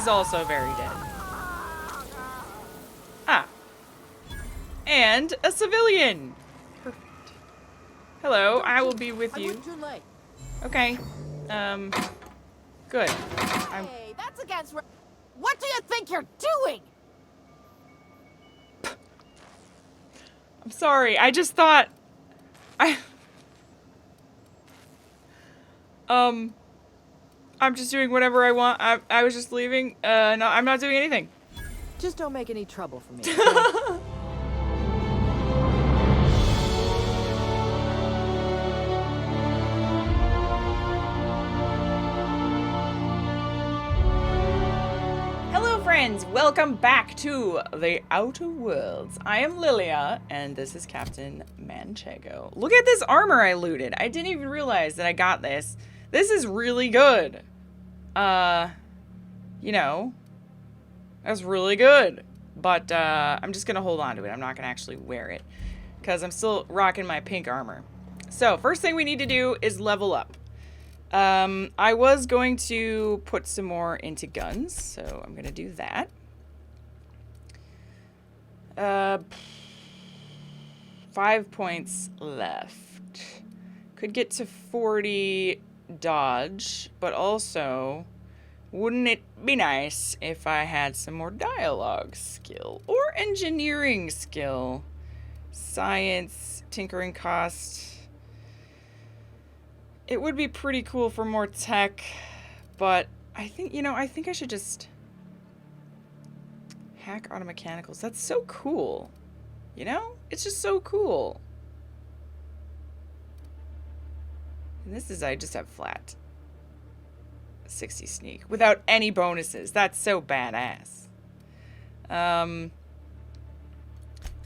He's also very dead. Ah. And a civilian. Perfect. Hello, I will be with you. Too late. Okay. Good. Hey, that's against. What do you think you're doing? I'm sorry. I just thought I'm just doing whatever I want. I was just leaving. No, I'm not doing anything. Just don't make any trouble for me. Hello friends, welcome back to the Outer Worlds. I am Lilia, and this is Captain Manchego. Look at this armor I looted. I didn't even realize that I got this. This is really good. You know, that's really good. But, I'm just gonna hold on to it. I'm not gonna actually wear it, because I'm still rocking my pink armor. So, first thing we need to do is level up. I was going to put some more into guns, so I'm gonna do that. 5 points left. Could get to 40 dodge, but also, wouldn't it be nice if I had some more dialogue skill or engineering skill? Science, tinkering cost. It would be pretty cool for more tech, but I think, you know, I think I should just hack auto mechanicals. That's so cool. You know? It's just so cool. And this is, I just have flat 60 sneak without any bonuses. That's so badass. We're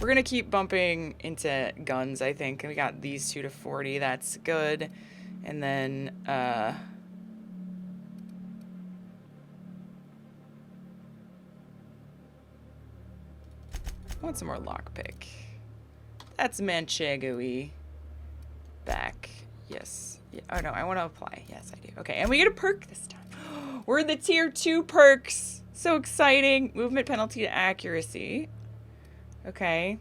gonna keep bumping into guns, I think. We got these 2 to 40. That's good. And then, I want some more lockpick. That's Manchego-y. Back. Yes. Yeah. Oh, no, I want to apply. Yes, I do. Okay, and we get a perk this time. We're the tier 2 perks. So exciting. Movement penalty to accuracy. Okay.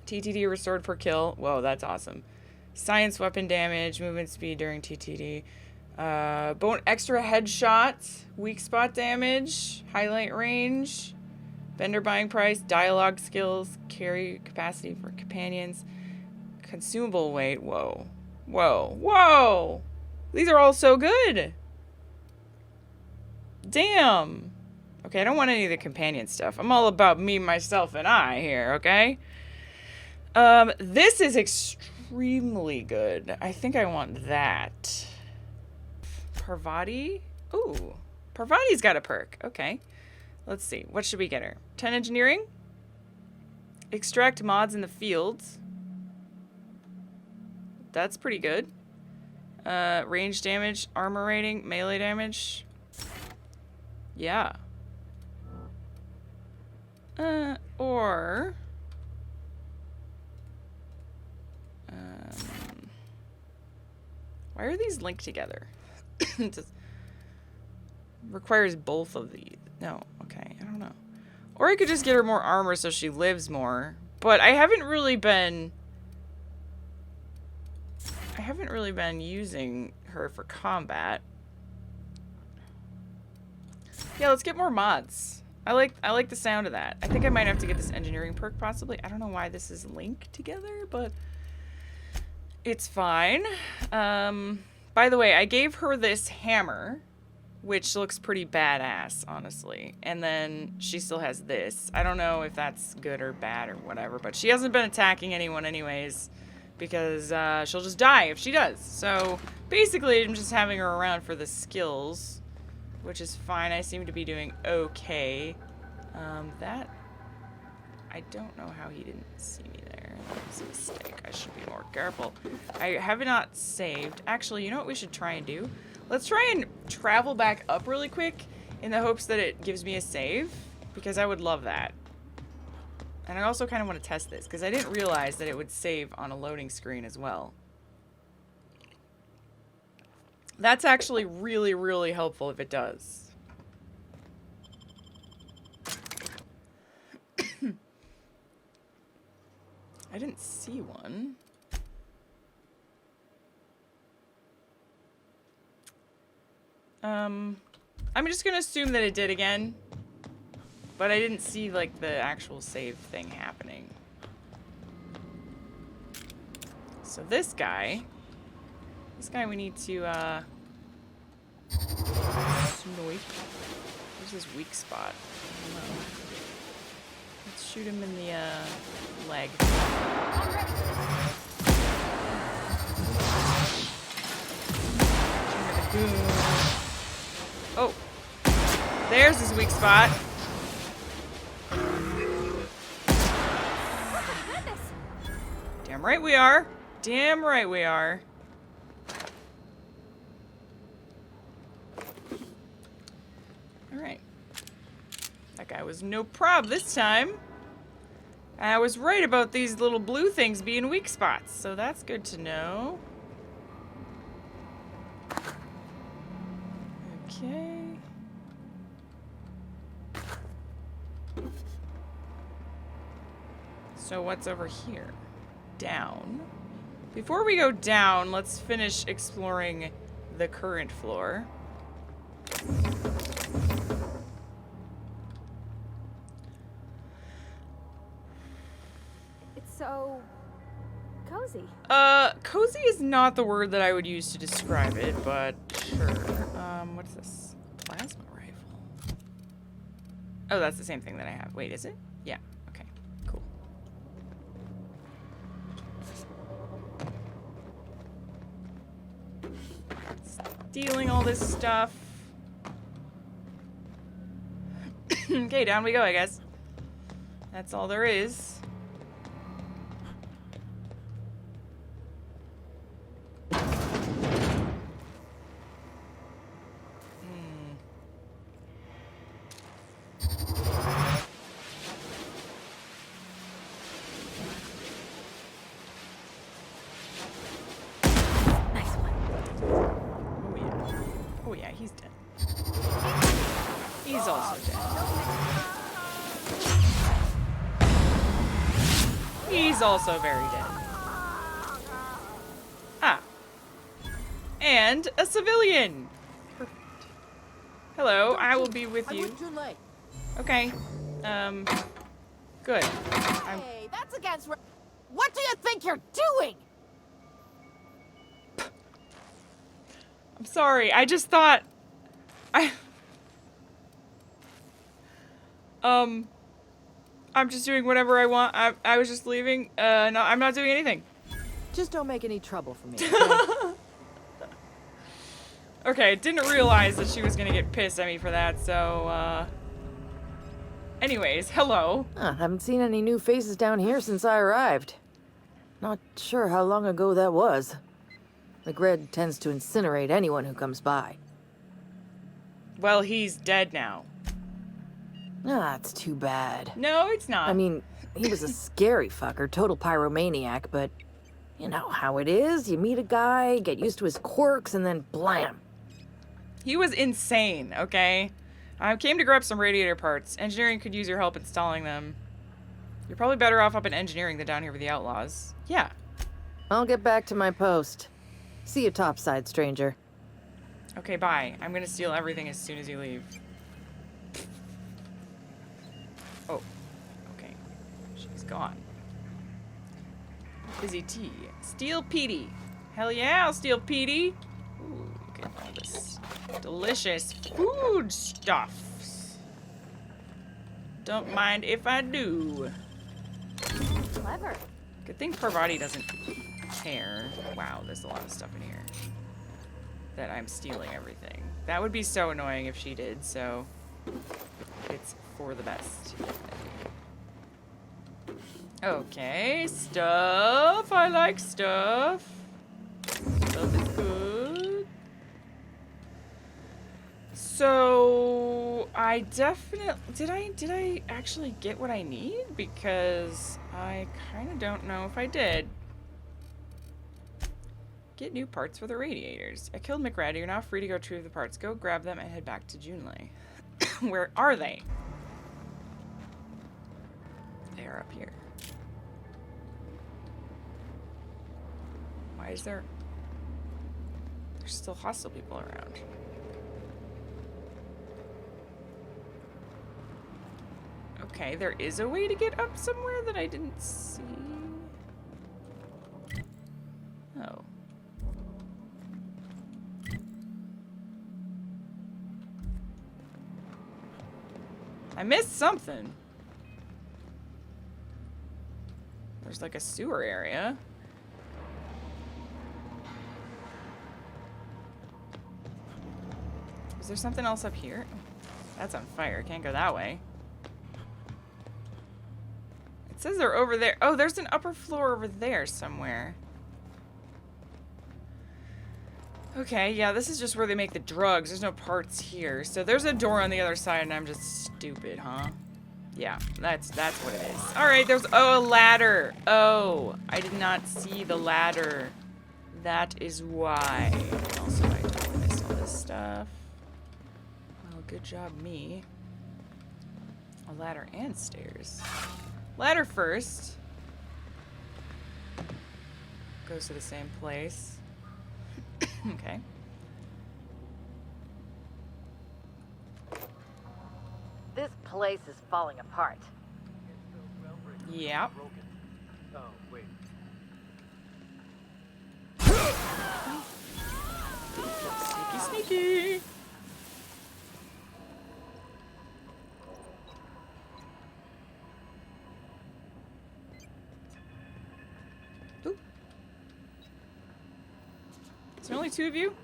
TTD restored per kill. Whoa, that's awesome. Science weapon damage, movement speed during TTD. Bone extra headshot, weak spot damage, highlight range, vendor buying price, dialogue skills, carry capacity for companions, consumable weight. Whoa. Whoa. Whoa! These are all so good! Damn! Okay, I don't want any of the companion stuff. I'm all about me, myself, and I here, okay? This is extremely good. I think I want that. Parvati? Ooh. Parvati's got a perk. Okay. Let's see. What should we get her? 10 engineering? Extract mods in the fields. That's pretty good. Range damage, armor rating, melee damage. Yeah. Or... why are these linked together? It just requires both of these. No, okay, I don't know. Or I could just get her more armor so she lives more. But I haven't really been using her for combat. Yeah, let's get more mods. I like the sound of that. I think I might have to get this engineering perk possibly. I don't know why this is linked together, but it's fine. By the way, I gave her this hammer, which looks pretty badass, honestly. And then she still has this. I don't know if that's good or bad or whatever, but she hasn't been attacking anyone anyways, because she'll just die if she does. So basically, I'm just having her around for the skills, which is fine. I seem to be doing okay. That... I don't know how he didn't see me there. That was a mistake. I should be more careful. I have not saved. Actually, you know what we should try and do? Let's try and travel back up really quick in the hopes that it gives me a save, because I would love that. And I also kind of want to test this, because I didn't realize that it would save on a loading screen as well. That's actually really, really helpful if it does. I didn't see one. I'm just gonna assume that it did again. But I didn't see, like, the actual save thing happening. So this guy we need to, snipe. Where's his weak spot? I don't know. Let's shoot him in the, leg. Oh! There's his weak spot. Damn right we are. Damn right we are. Alright. That guy was no prob this time. I was right about these little blue things being weak spots, so that's good to know. Okay. So what's over here? Down. Before we go down, let's finish exploring the current floor. It's so cozy. Cozy is not the word that I would use to describe it, but sure. What's this? Plasma rifle. Oh, that's the same thing that I have. Wait, is it? Yeah. Okay. Cool. Stealing all this stuff. Okay, down we go, I guess. That's all there is. He's dead. He's also dead. He's also very dead. Ah. And a civilian. Perfect. Hello, I will be with you. Okay. Good. Hey, that's against... What do you think you're doing? I'm sorry. I just thought... I'm just doing whatever I want. I was just leaving. No, I'm not doing anything. Just don't make any trouble for me. Okay, didn't realize that she was gonna get pissed at me for that, so, anyways, hello. Haven't seen any new faces down here since I arrived. Not sure how long ago that was. The grid tends to incinerate anyone who comes by. Well, he's dead now. It's too bad. No, it's not. I mean, he was a scary fucker, total pyromaniac, but you know how it is. You meet a guy, get used to his quirks, and then blam. He was insane, okay? I came to grab some radiator parts. Engineering could use your help installing them. You're probably better off up in engineering than down here with the outlaws. Yeah. I'll get back to my post. See you topside, stranger. Okay, bye. I'm gonna steal everything as soon as you leave. Oh. Okay. She's gone. Busy T. Steal Petey. Hell yeah, I'll steal Petey. Ooh, look at all this delicious food stuff. Don't mind if I do. Clever. Good thing Parvati doesn't care. Wow, there's a lot of stuff in here. That I'm stealing everything. That would be so annoying if she did, so it's for the best. Okay, stuff. I like stuff. Stuff is good. So I definitely did I actually get what I need? Because I kind of don't know if I did. Get new parts for the radiators. I killed McRad. You're now free to go retrieve the parts. Go grab them and head back to Junlei. Where are they? They are up here. Why is there... There's still hostile people around. Okay, there is a way to get up somewhere that I didn't see. Oh. I missed something. There's like a sewer area. Is there something else up here? That's on fire. Can't go that way. It says they're over there. Oh, there's an upper floor over there somewhere. Okay, yeah, this is just where they make the drugs. There's no parts here. So there's a door on the other side and I'm just stupid, huh? Yeah, that's what it is. All right, there's, oh, a ladder. Oh, I did not see the ladder. That is why. Also, I totally missed all this stuff. Well, good job, me. A ladder and stairs. Ladder first. Goes to the same place. Okay. This place is falling apart. Yeah. Oh, wait. Sneaky, sneaky. Ooh. Is there only 2 of you?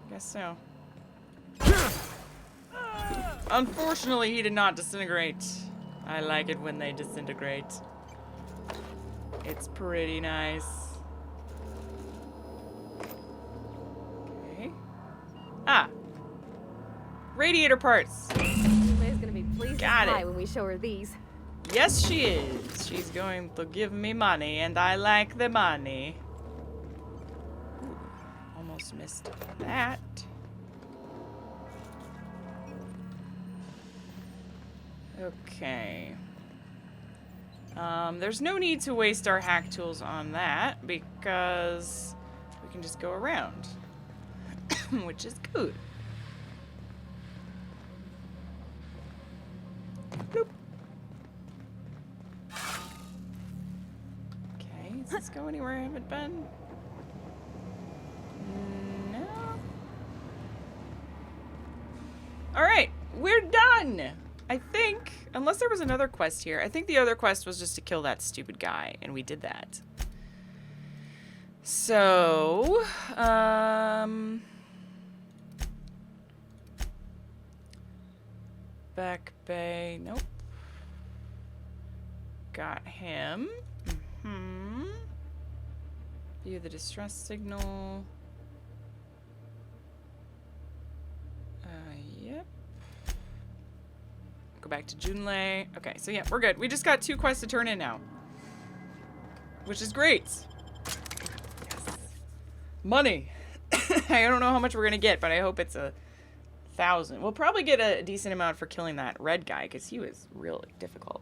I guess so. Unfortunately, he did not disintegrate. I like it when they disintegrate. It's pretty nice. Okay. Ah! Radiator parts! Lily's gonna be pleased Got as it. pie when we show her these. Yes, she is. She's going to give me money, and I like the money. Ooh, almost missed that. Okay. There's no need to waste our hack tools on that because we can just go around, which is good. Bloop. Okay, does this go anywhere I haven't been? No. All right, we're done. I think, unless there was another quest here, I think the other quest was just to kill that stupid guy, and we did that. So, back bay, nope. Got him. View the distress signal. Yep. Go back to Junlei. Okay, so yeah, we're good. We just got 2 quests to turn in now. Which is great. Yes. Money. I don't know how much we're gonna get, but I hope it's 1,000. We'll probably get a decent amount for killing that red guy, because he was really difficult.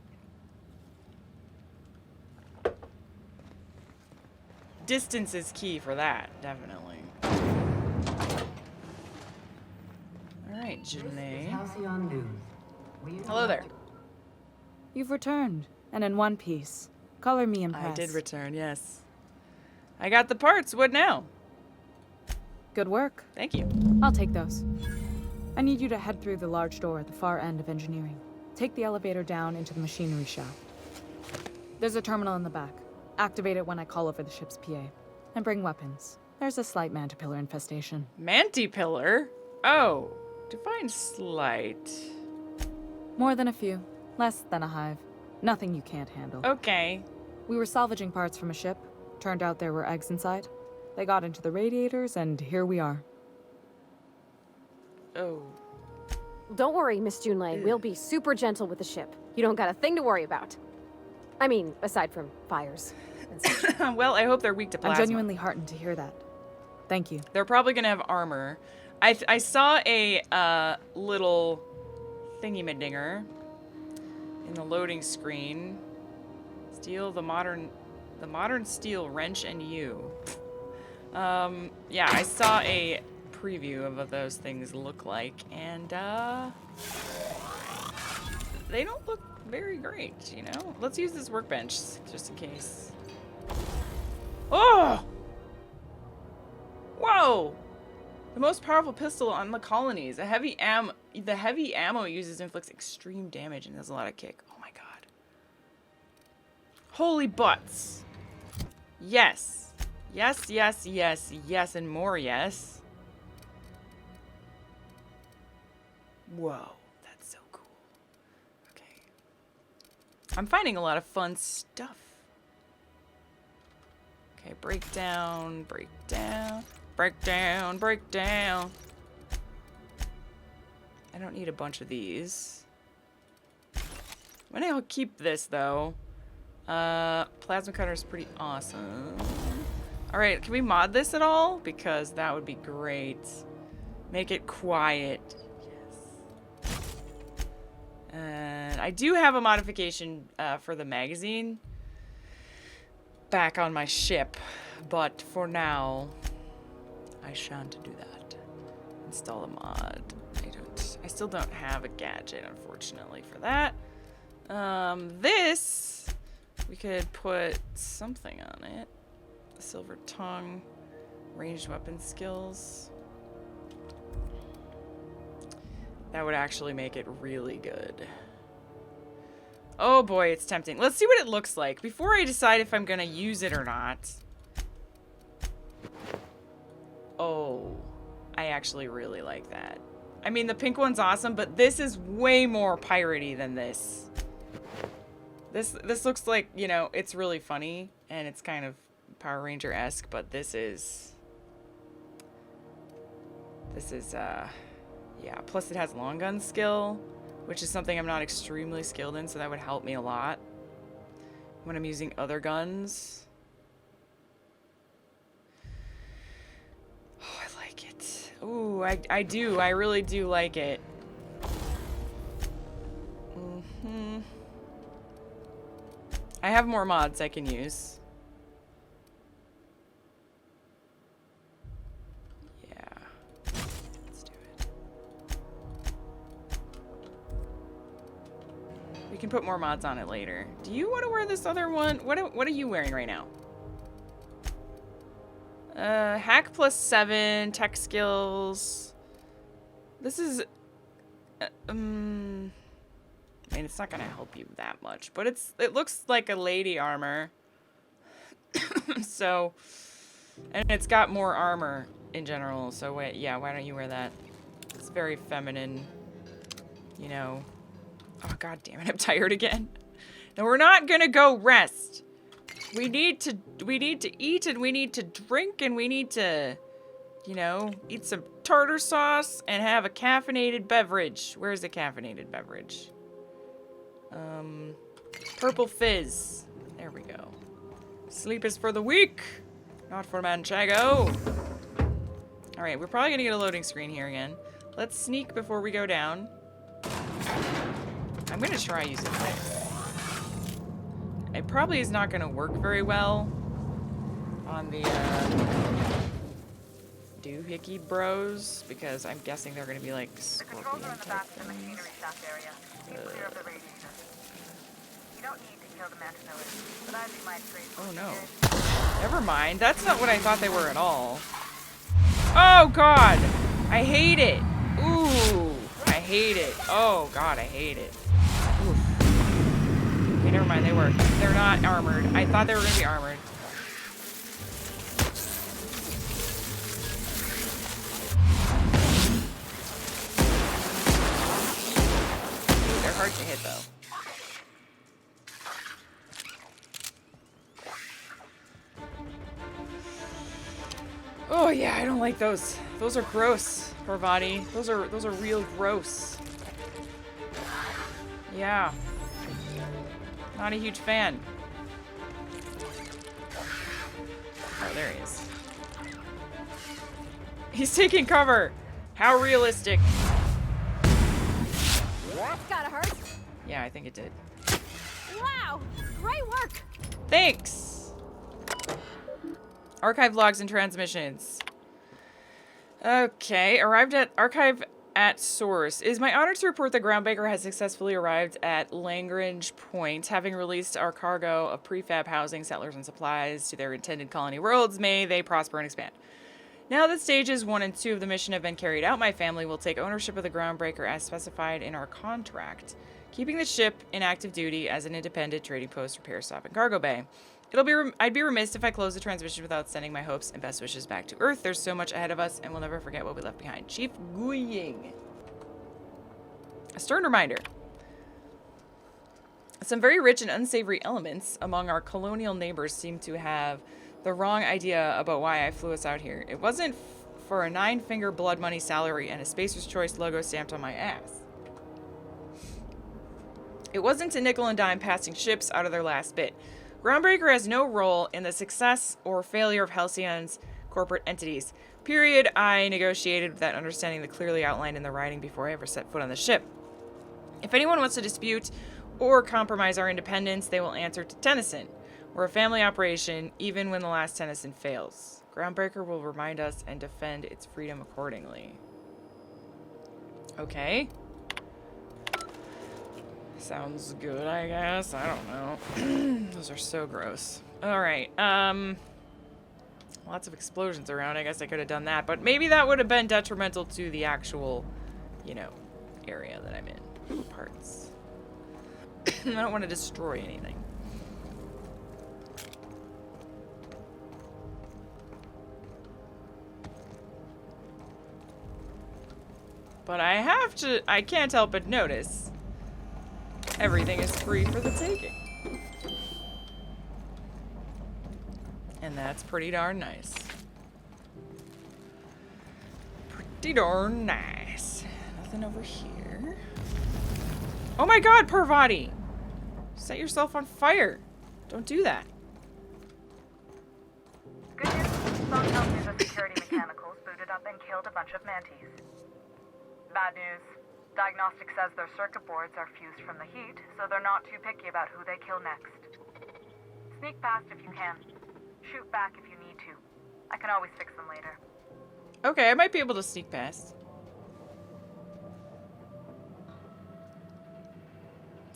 Distance is key for that, definitely. Alright, Junlei. Hello there. You've returned, and in one piece. Color me impressed. I did return, yes. I got the parts. What now? Good work. Thank you. I'll take those. I need you to head through the large door at the far end of engineering. Take the elevator down into the machinery shaft. There's a terminal in the back. Activate it when I call over the ship's PA. And bring weapons. There's a slight mantipillar infestation. Mantipillar? Oh, define slight. More than a few. Less than a hive. Nothing you can't handle. Okay. We were salvaging parts from a ship. Turned out there were eggs inside. They got into the radiators, and here we are. Oh. Don't worry, Miss Junlei. We'll be super gentle with the ship. You don't got a thing to worry about. I mean, aside from fires. Well, I hope they're weak to I'm plasma. genuinely heartened to hear that. Thank you. They're probably gonna have armor. I saw a little thingy-ma-dinger in the loading screen. Steal the modern The modern steel wrench and you. Yeah, I saw a preview of what those things look like, and they don't look very great, you know? Let's use this workbench just in case. Oh! Whoa! The most powerful pistol on the colonies. The heavy ammo uses inflicts extreme damage and has a lot of kick. Oh my god. Holy butts. Yes. Yes, yes, yes, yes, and more yes. Whoa, that's so cool. Okay. I'm finding a lot of fun stuff. Okay, breakdown, breakdown, breakdown, breakdown. I don't need a bunch of these. I'm gonna keep this though. Plasma cutter is pretty awesome. Alright, can we mod this at all? Because that would be great. Make it quiet. Yes. And I do have a modification for the magazine back on my ship, but for now, I shan't do that. Install a mod. I still don't have a gadget, unfortunately, for that. This, we could put something on it. Silver tongue, ranged weapon skills. That would actually make it really good. Oh boy, it's tempting. Let's see what it looks like before I decide if I'm gonna use it or not. Oh, I actually really like that. I mean, the pink one's awesome, but this is way more piratey than this. This looks like, you know, it's really funny and it's kind of Power Ranger-esque, but this is yeah, plus it has long gun skill, which is something I'm not extremely skilled in, so that would help me a lot when I'm using other guns. Oh, I like it. Ooh, I really do like it. I have more mods I can use. We can put more mods on it later. Do you want to wear this other one? What are you wearing right now? Hack +7, tech skills. This is... I mean, it's not gonna help you that much, but it looks like a lady armor. So, and it's got more armor in general, so wait, yeah, why don't you wear that? It's very feminine, you know. Oh, god damn it, I'm tired again. No, we're not gonna go rest. We need to eat and we need to drink and we need to, you know, eat some tartar sauce and have a caffeinated beverage. Where's the caffeinated beverage? Purple fizz. There we go. Sleep is for the weak, not for Manchego. Alright, we're probably gonna get a loading screen here again. Let's sneak before we go down. I'm gonna try using this. It probably is not gonna work very well on the doohickey bros, because I'm guessing they're gonna be like scorpion type things. Oh no. Never mind. That's not what I thought they were at all. Oh god! I hate it! Ooh! I hate it. Oh god, I hate it. Oof. Okay, never mind, they're not armored. I thought they were gonna be armored. Ooh, they're hard to hit though. Oh yeah, I don't like those. Those are gross, poor body. Those are real gross. Yeah. Not a huge fan. Oh, there he is. He's taking cover. How realistic. That's gotta hurt. Yeah, I think it did. Wow, great work. Thanks. Archive logs and transmissions. Okay, arrived at archive at source. It is my honor to report that Groundbreaker has successfully arrived at Lagrange Point, having released our cargo of prefab housing, settlers, and supplies to their intended colony worlds. May they prosper and expand. Now that stages 1 and 2 of the mission have been carried out, my family will take ownership of the Groundbreaker as specified in our contract, keeping the ship in active duty as an independent trading post, repair stop, and cargo bay. I'd be remiss if I close the transmission without sending my hopes and best wishes back to Earth. There's so much ahead of us, and we'll never forget what we left behind. Chief Guying. A stern reminder. Some very rich and unsavory elements among our colonial neighbors seem to have the wrong idea about why I flew us out here. It wasn't for a 9-finger blood money salary and a Spacer's Choice logo stamped on my ass. It wasn't a nickel and dime passing ships out of their last bit. Groundbreaker has no role in the success or failure of Halcyon's corporate entities. Period. I negotiated with that understanding that clearly outlined in the writing before I ever set foot on the ship. If anyone wants to dispute or compromise our independence, they will answer to Tennyson. We're a family operation, even when the last Tennyson fails. Groundbreaker will remind us and defend its freedom accordingly. Okay. Sounds good, I guess. I don't know. Those are so gross. Alright, lots of explosions around. I guess I could have done that, but maybe that would have been detrimental to the actual, you know, area that I'm in. Ooh, parts. I don't want to destroy anything. But I can't help but notice everything is free for the taking. And that's pretty darn nice. Pretty darn nice. Nothing over here. Oh my god, Parvati! Set yourself on fire. Don't do that. Good news. Phone tells me the security mechanicals booted up and killed a bunch of mantis. Bad news. Diagnostic says their circuit boards are fused from the heat, so they're not too picky about who they kill next. Sneak past if you can. Shoot back if you need to. I can always fix them later. Okay, I might be able to sneak past.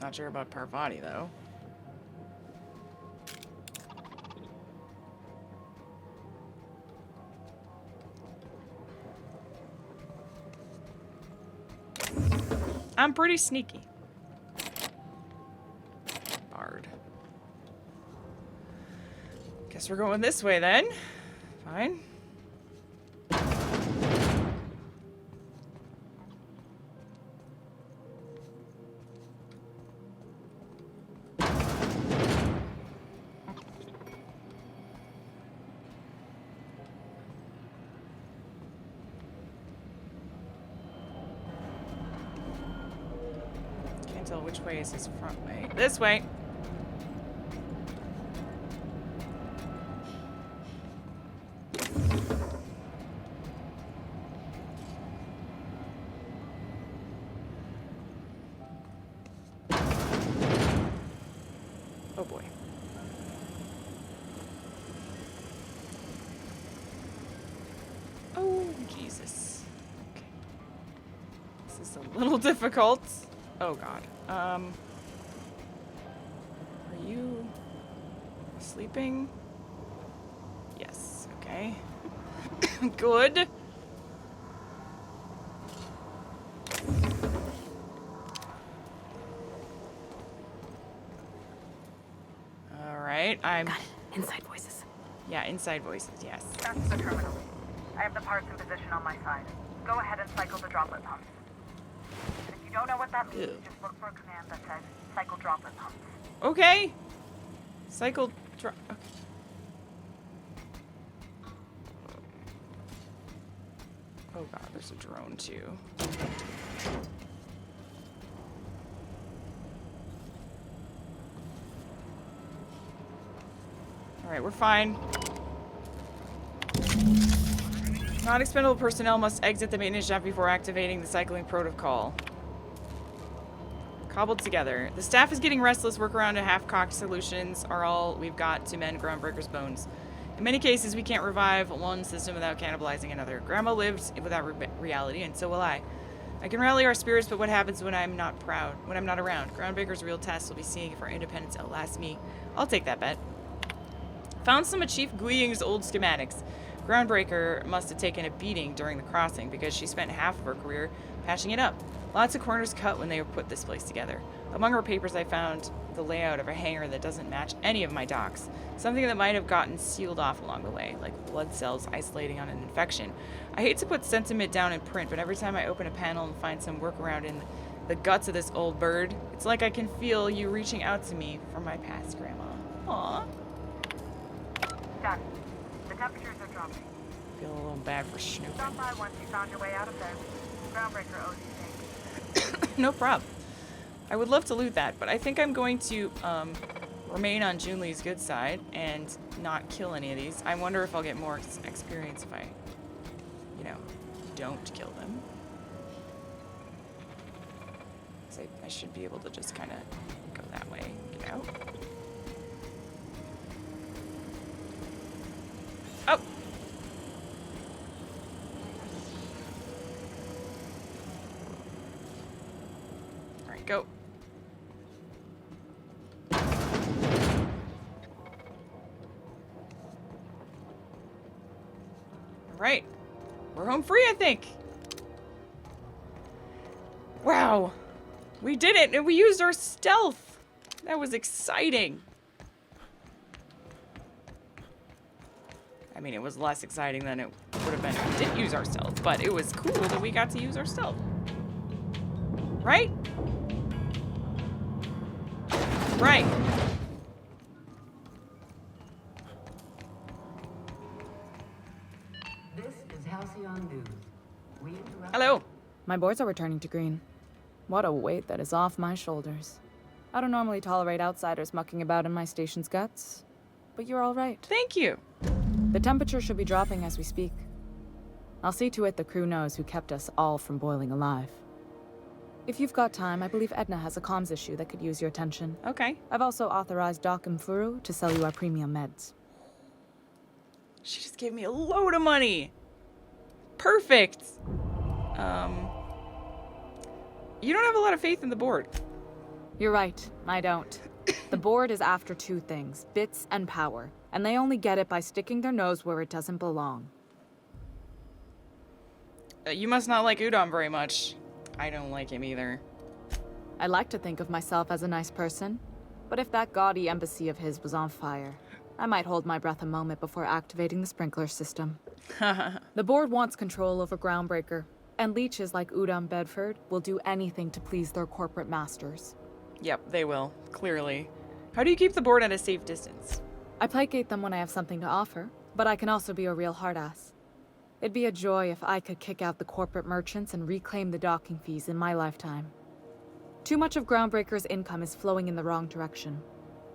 Not sure about Parvati, though. I'm pretty sneaky. Bard. Guess we're going this way then. Fine. Tell which way is his front way. This way. Oh boy. Oh Jesus. Okay. This is a little difficult. Oh god. Are you sleeping? Yes, okay. Good. Alright, I'm... Got it. Inside voices. Yeah, inside voices, yes. That's the terminal. I have the parts in position on my side. Go ahead and cycle the droplet pumps. If you don't know what that means, Ew. just look for a command that says cycle droplet pumps. Okay. Cycle okay. Oh god, there's a drone too. Alright, we're fine. Non-expendable personnel must exit the maintenance shaft before activating the cycling protocol. Cobbled together. The staff is getting restless. Workaround and half-cocked solutions are all we've got to mend Groundbreaker's bones. In many cases, we can't revive one system without cannibalizing another. Grandma lived without reality, and so will I. I can rally our spirits, but what happens when I'm not around? Groundbreaker's real test will be seeing if our independence outlasts me. I'll take that bet. Found some of Chief Guiying's old schematics. Groundbreaker must have taken a beating during the crossing because she spent half of her career patching it up. Lots of corners cut when they put this place together. Among her papers, I found the layout of a hangar that doesn't match any of my docks. Something that might have gotten sealed off along the way, like blood cells isolating on an infection. I hate to put sentiment down in print, but every time I open a panel and find some workaround in the guts of this old bird, it's like I can feel you reaching out to me from my past, Grandma. Aww. Done. The temperatures are dropping. Feel a little bad for snooping. Stop by once you found your way out of there. Groundbreaker owes you things. No problem. I would love to loot that, but I think I'm going to remain on Junli's good side and not kill any of these. I wonder if I'll get more experience if I, don't kill them. So I should be able to just kind of go that way, get out. Oh! Alright, go. Alright. We're home free, I think. Wow. We did it, and we used our stealth. That was exciting. I mean, it was less exciting than it would have been if we didn't use our stealth, but it was cool that we got to use our stealth. Right? Right. This is Halcyon News. We interrupt. Hello. My boards are returning to green. What a weight that is off my shoulders. I don't normally tolerate outsiders mucking about in my station's guts, but you're all right. Thank you. The temperature should be dropping as we speak. I'll see to it the crew knows who kept us all from boiling alive. If you've got time, I believe Edna has a comms issue that could use your attention. Okay. I've also authorized Doc and Furu to sell you our premium meds. She just gave me a load of money. Perfect. You don't have a lot of faith in the board. You're right, I don't. The board is after two things, bits and power, and they only get it by sticking their nose where it doesn't belong. You must not like Udon very much. I don't like him either. I like to think of myself as a nice person, but if that gaudy embassy of his was on fire, I might hold my breath a moment before activating the sprinkler system. The board wants control over Groundbreaker, and leeches like Udon Bedford will do anything to please their corporate masters. Yep, they will. Clearly. How do you keep the board at a safe distance? I placate them when I have something to offer, but I can also be a real hard-ass. It'd be a joy if I could kick out the corporate merchants and reclaim the docking fees in my lifetime. Too much of Groundbreaker's income is flowing in the wrong direction.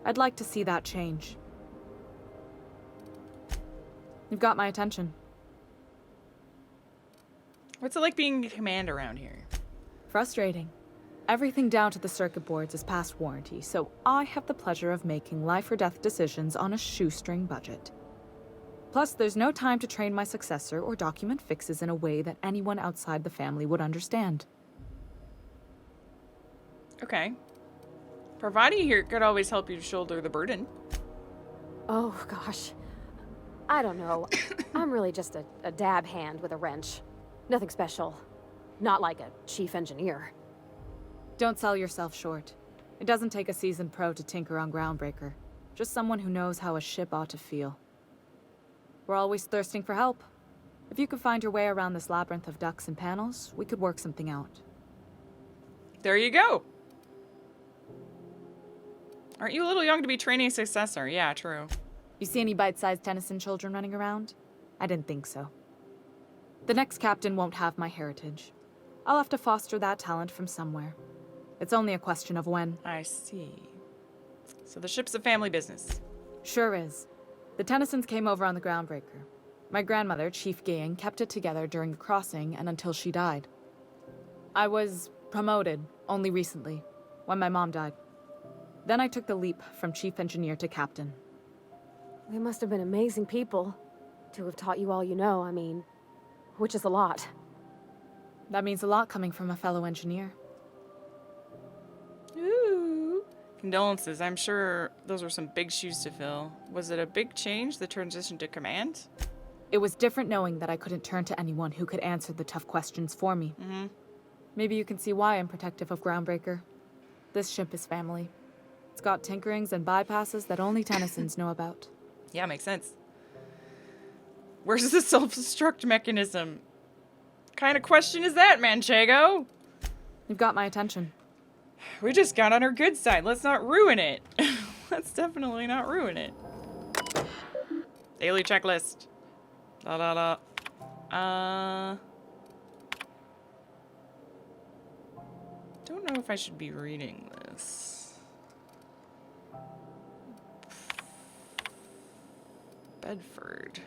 I'd like to see that change. You've got my attention. What's it like being in command around here? Frustrating. Everything down to the circuit boards is past warranty, so I have the pleasure of making life or death decisions on a shoestring budget. Plus, there's no time to train my successor or document fixes in a way that anyone outside the family would understand. Okay. Parvati here could always help you shoulder the burden. Oh, gosh. I don't know. I'm really just a dab hand with a wrench. Nothing special. Not like a chief engineer. Don't sell yourself short. It doesn't take a seasoned pro to tinker on Groundbreaker. Just someone who knows how a ship ought to feel. We're always thirsting for help. If you could find your way around this labyrinth of ducts and panels, we could work something out. There you go. Aren't you a little young to be training a successor? Yeah, true. You see any bite-sized Tennyson children running around? I didn't think so. The next captain won't have my heritage. I'll have to foster that talent from somewhere. It's only a question of when. I see. So the ship's a family business. Sure is. The Tennysons came over on the Groundbreaker. My grandmother, Chief Gaying, kept it together during the crossing and until she died. I was promoted only recently, when my mom died. Then I took the leap from chief engineer to captain. They must have been amazing people to have taught you all you know, I mean, which is a lot. That means a lot coming from a fellow engineer. Ooh. Condolences. I'm sure those were some big shoes to fill. Was it a big change, the transition to command? It was different knowing that I couldn't turn to anyone who could answer the tough questions for me. Mm-hmm. Maybe you can see why I'm protective of Groundbreaker. This ship is family. It's got tinkerings and bypasses that only Tennysons know about. Yeah, makes sense. Where's the self-destruct mechanism? Kind of question is that, Manchego? You've got my attention. We just got on our good side. Let's not ruin it. Let's definitely not ruin it. Daily checklist. Da da da. Don't know if I should be reading this. Bedford.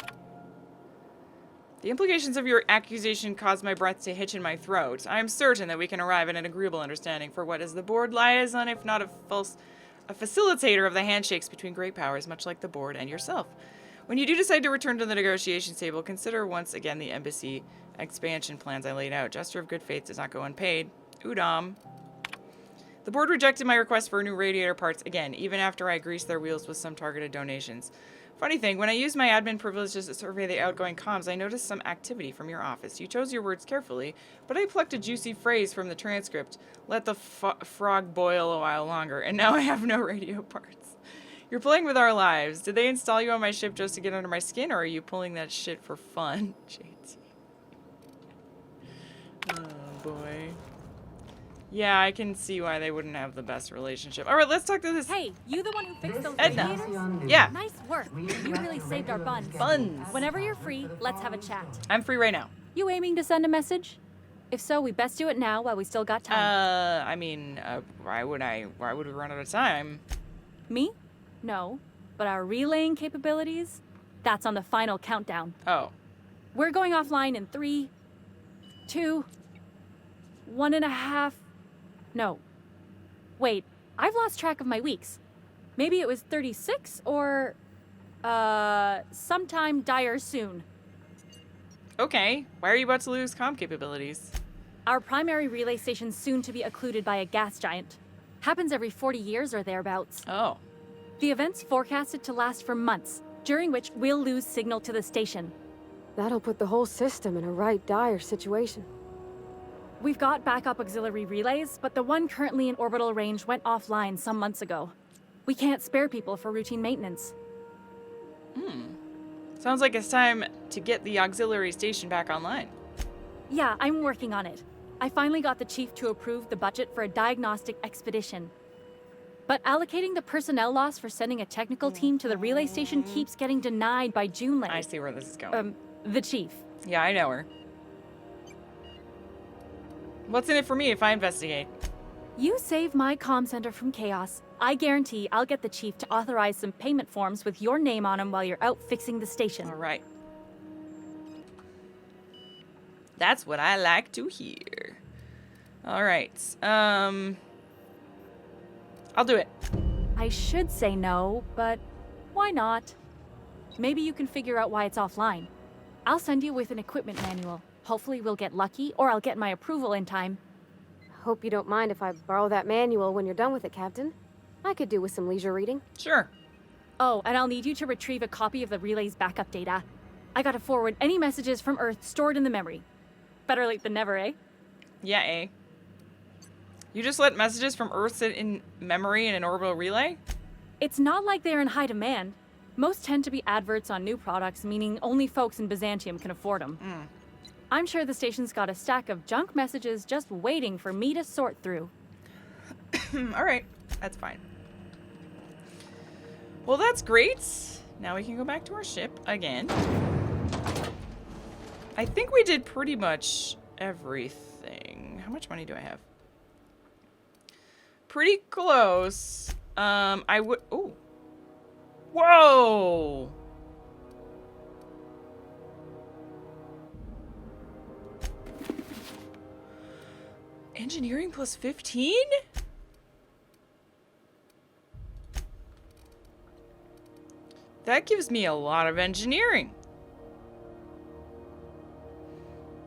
The implications of your accusation caused my breath to hitch in my throat. I am certain that we can arrive at an agreeable understanding for what is the board liaison, if not a facilitator of the handshakes between great powers, much like the board and yourself. When you do decide to return to the negotiations table, consider once again the embassy expansion plans I laid out. Gesture of good faith does not go unpaid. Udom. The board rejected my request for new radiator parts again, even after I greased their wheels with some targeted donations. Funny thing, when I used my admin privileges to survey the outgoing comms, I noticed some activity from your office. You chose your words carefully, but I plucked a juicy phrase from the transcript. Let the frog boil a while longer, and now I have no radio parts. You're playing with our lives. Did they install you on my ship just to get under my skin, or are you pulling that shit for fun? JT. Oh, boy. Yeah, I can see why they wouldn't have the best relationship. All right, let's talk to this. Hey, you the one who fixed those Edna. radiators? Yeah. Nice work. You really saved our buns. Buns. Whenever you're free, let's have a chat. I'm free right now. You aiming to send a message? If so, we best do it now while we still got time. I mean, why would we run out of time? Me? No. But our relaying capabilities? That's on the final countdown. Oh. We're going offline in 3, 2, 1.5. No. Wait, I've lost track of my weeks. Maybe it was 36 or, sometime dire soon. Okay. Why are you about to lose comm capabilities? Our primary relay station's soon to be occluded by a gas giant. Happens every 40 years or thereabouts. Oh. The event's forecasted to last for months, during which we'll lose signal to the station. That'll put the whole system in a right dire situation. We've got backup auxiliary relays, but the one currently in orbital range went offline some months ago. We can't spare people for routine maintenance. Sounds like it's time to get the auxiliary station back online. Yeah, I'm working on it. I finally got the chief to approve the budget for a diagnostic expedition. But allocating the personnel loss for sending a technical team to the relay station keeps getting denied by Junlei. I see where this is going. The chief. Yeah, I know her. What's in it for me if I investigate? You save my comm center from chaos. I guarantee I'll get the chief to authorize some payment forms with your name on them while you're out fixing the station. All right. That's what I like to hear. All right. I'll do it. I should say no, but why not? Maybe you can figure out why it's offline. I'll send you with an equipment manual. Hopefully we'll get lucky, or I'll get my approval in time. Hope you don't mind if I borrow that manual when you're done with it, Captain. I could do with some leisure reading. Sure. Oh, and I'll need you to retrieve a copy of the relay's backup data. I gotta forward any messages from Earth stored in the memory. Better late than never, eh? Yeah, eh? You just let messages from Earth sit in memory in an orbital relay? It's not like they're in high demand. Most tend to be adverts on new products, meaning only folks in Byzantium can afford them. I'm sure the station's got a stack of junk messages just waiting for me to sort through. All right. That's fine. Well, that's great. Now we can go back to our ship again. I think we did pretty much everything. How much money do I have? Pretty close. I would... Oh. Whoa! Engineering plus 15? That gives me a lot of engineering.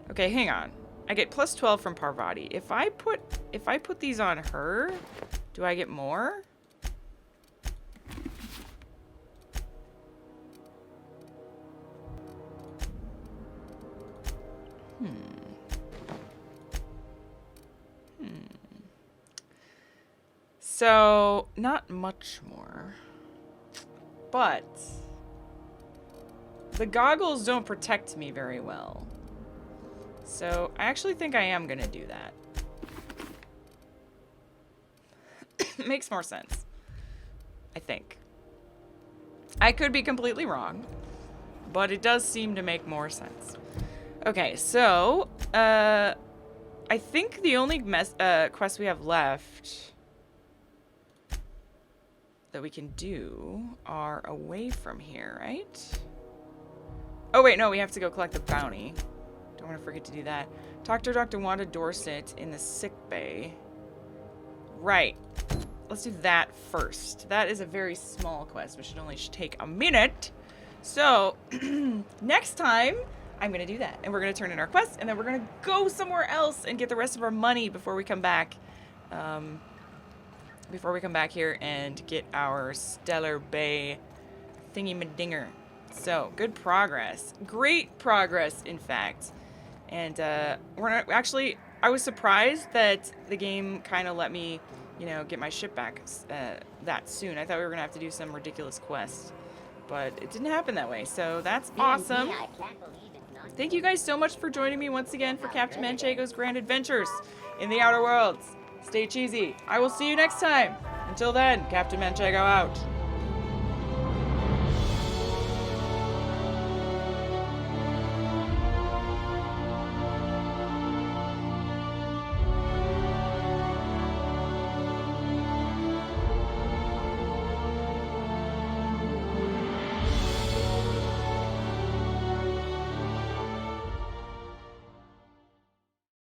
Okay, hang on. I get plus 12 from Parvati. If I put these on her, do I get more? So, not much more. But the goggles don't protect me very well. So, I actually think I am going to do that. Makes more sense. I think. I could be completely wrong, but it does seem to make more sense. Okay, so, I think the only quest we have left that we can do are away from here, right? Oh, wait, no, we have to go collect the bounty. Don't want to forget to do that. Talk to Dr. Wanda Dorset in the sick bay. Right. Let's do that first. That is a very small quest, which should take a minute. So, next time, I'm going to do that. And we're going to turn in our quest, and then we're going to go somewhere else and get the rest of our money before we come back. Before we come back here and get our Stellar Bay thingy-ma-dinger. So, good progress. Great progress, in fact. And, we're not, actually, I was surprised that the game kind of let me, you know, get my ship back that soon. I thought we were going to have to do some ridiculous quest. But it didn't happen that way, so that's awesome. Thank you guys so much for joining me once again for Captain Manchego's Grand Adventures in the Outer Worlds. Stay cheesy. I will see you next time. Until then, Captain Manchego out.